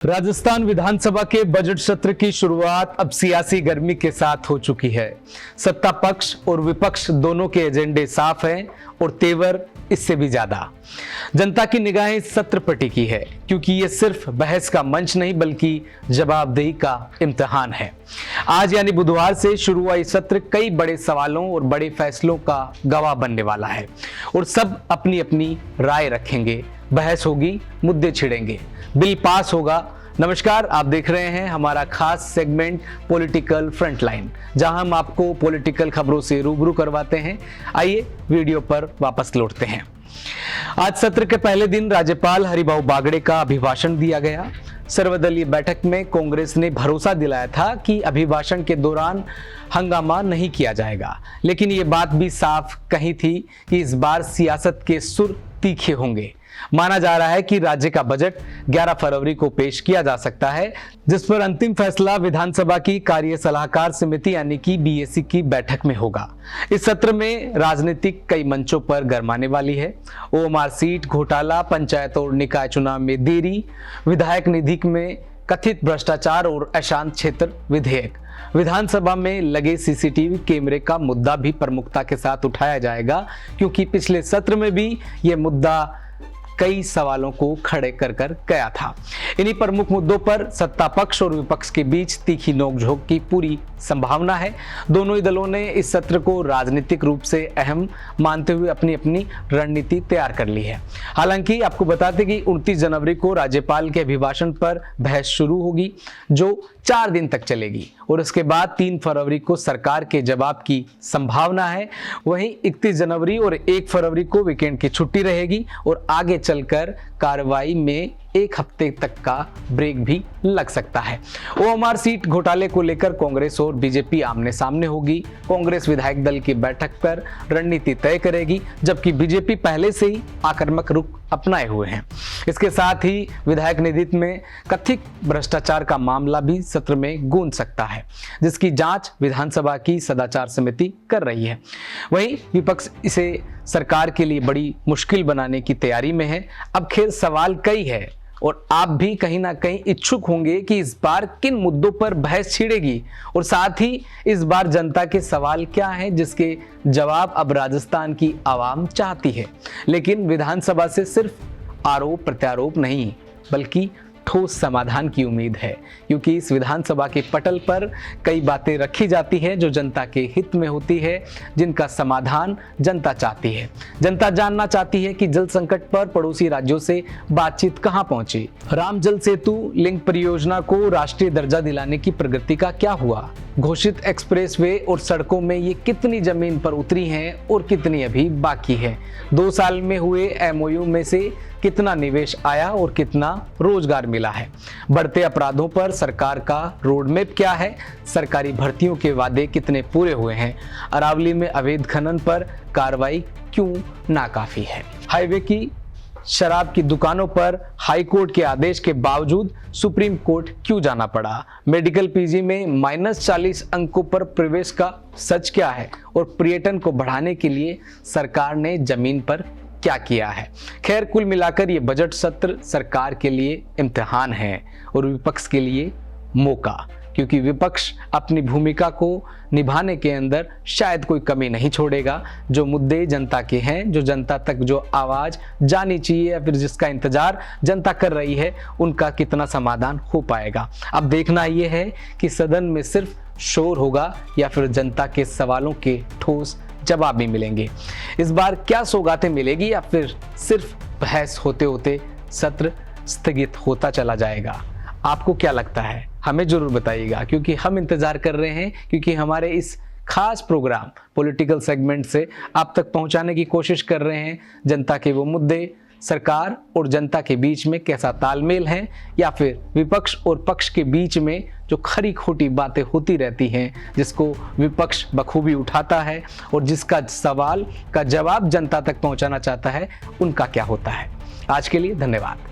राजस्थान विधानसभा के बजट सत्र की शुरुआत अब सियासी गर्मी के साथ हो चुकी है। सत्ता पक्ष और विपक्ष दोनों के एजेंडे साफ हैं और तेवर इससे भी ज्यादा। जनता की निगाहें इस सत्र पर टिकी है क्योंकि ये सिर्फ बहस का मंच नहीं बल्कि जवाबदेही का इम्तिहान है। आज यानी बुधवार से शुरू हुआ इस सत्र कई बड़े सवालों और बड़े फैसलों का गवाह बनने वाला है और सब अपनी अपनी राय रखेंगे। बहस होगी, मुद्दे छिड़ेंगे, बिल पास होगा। नमस्कार, आप देख रहे हैं हमारा खास सेगमेंट पॉलिटिकल फ्रंटलाइन, जहां हम आपको पॉलिटिकल खबरों से रूबरू करवाते हैं। आइए वीडियो पर वापस लौटते हैं। आज सत्र के पहले दिन राज्यपाल हरिभाऊ बागड़े का अभिभाषण दिया गया। सर्वदलीय बैठक में कांग्रेस ने भरोसा दिलाया था कि अभिभाषण के दौरान हंगामा नहीं किया जाएगा, लेकिन ये बात भी साफ कही थी कि इस बार सियासत के सुर तीखे होंगे। माना जा रहा है कि राज्य का बजट 11 फरवरी को पेश किया जा सकता है, जिस पर अंतिम फैसला विधानसभा की कार्य सलाहकार समिति यानी कि बीएसी की बैठक में होगा। इस सत्र में राजनीतिक कई मंचों पर गरमाने वाली है। ओएमआर सीट घोटाला, पंचायत और निकाय चुनाव में देरी, विधायक निधि में कथित भ्रष्टाचार और अशांत क्षेत्र विधेयक, विधानसभा में लगे सीसीटीवी कैमरे का मुद्दा भी प्रमुखता के साथ उठाया जाएगा क्योंकि पिछले सत्र में भी यह मुद्दा कई सवालों को खड़े कर गया था। इन्हीं प्रमुख मुद्दों पर सत्ता पक्ष और विपक्ष के बीच तीखी नोकझोंक की पूरी संभावना है। दोनों ही दलों ने इस सत्र को राजनीतिक रूप से अहम मानते हुए अपनी अपनी रणनीति तैयार कर ली है। हालांकि आपको बताते कि 29 जनवरी को राज्यपाल के अभिभाषण पर बहस शुरू होगी जो 4 दिन तक चलेगी और उसके बाद 3 फरवरी को सरकार के जवाब की संभावना है। वहीं 31 जनवरी और 1 फरवरी को वीकेंड की छुट्टी रहेगी और आगे चलकर कार्रवाई में 1 हफ्ते तक का ब्रेक भी लग सकता है। ओएमआर सीट घोटाले को लेकर कांग्रेस और बीजेपी आमने सामने होगी। कांग्रेस विधायक दल की बैठक पर रणनीति तय करेगी, जबकि बीजेपी पहले से ही आक्रामक रुख अपनाए हुए हैं। इसके साथ ही विधायक निधि में कथित भ्रष्टाचार का मामला भी सत्र में गूंज सकता है, जिसकी जांच विधानसभा की सदाचार समिति कर रही है। वहीं विपक्ष इसे सरकार के लिए बड़ी मुश्किल बनाने की तैयारी में है। अब खैर सवाल कई है और आप भी कहीं ना कहीं इच्छुक होंगे कि इस बार किन मुद्दों पर बहस छिड़ेगी और साथ ही इस बार जनता के सवाल क्या हैं जिसके जवाब अब राजस्थान की आवाम चाहती है। लेकिन विधानसभा से सिर्फ आरोप प्रत्यारोप नहीं बल्कि ठोस समाधान की उम्मीद है, क्योंकि इस विधानसभा के पटल पर कई बातें रखी जाती हैं जो जनता के हित में होती है, जिनका समाधान जनता चाहती है। जनता जानना चाहती है कि जल संकट पर पड़ोसी राज्यों से बातचीत कहां पहुंची। राम जल सेतु लिंक परियोजना को राष्ट्रीय दर्जा दिलाने की प्रगति का क्या हुआ। घोषित एक्सप्रेसवे और सड़कों में ये कितनी जमीन पर उतरी हैं और कितनी अभी बाकी है। 2 साल में हुए एमओयू में से कितना निवेश आया और कितना रोजगार मिला है। बढ़ते अपराधों पर सरकार का रोडमैप क्या है। सरकारी भर्तियों के वादे कितने पूरे हुए हैं। अरावली में अवैध खनन पर कार्रवाई क्यों नाकाफी है। हाईवे की शराब की दुकानों पर हाईकोर्ट के आदेश के बावजूद सुप्रीम कोर्ट क्यों जाना पड़ा। मेडिकल पीजी में -40 अंकों पर प्रवेश का सच क्या है और पर्यटन को बढ़ाने के लिए सरकार ने जमीन पर क्या किया है। खैर, कुल मिलाकर ये बजट सत्र सरकार के लिए इम्तिहान है और विपक्ष के लिए मौका, क्योंकि विपक्ष अपनी भूमिका को निभाने के अंदर शायद कोई कमी नहीं छोड़ेगा। जो मुद्दे जनता के हैं, जो जनता तक जो आवाज जानी चाहिए या फिर जिसका इंतजार जनता कर रही है, उनका कितना समाधान हो पाएगा। अब देखना यह है कि सदन में सिर्फ शोर होगा या फिर जनता के सवालों के ठोस जवाब भी मिलेंगे। इस बार क्या सौगातें मिलेगी या फिर सिर्फ बहस होते होते सत्र स्थगित होता चला जाएगा। आपको क्या लगता है, हमें जरूर बताइएगा, क्योंकि हम इंतजार कर रहे हैं, क्योंकि हमारे इस खास प्रोग्राम पॉलिटिकल सेगमेंट से आप तक पहुंचाने की कोशिश कर रहे हैं जनता के वो मुद्दे। सरकार और जनता के बीच में कैसा तालमेल है या फिर विपक्ष और पक्ष के बीच में जो खरी खोटी बातें होती रहती हैं जिसको विपक्ष बखूबी उठाता है और जिसका सवाल का जवाब जनता तक पहुंचाना चाहता है, उनका क्या होता है। आज के लिए धन्यवाद।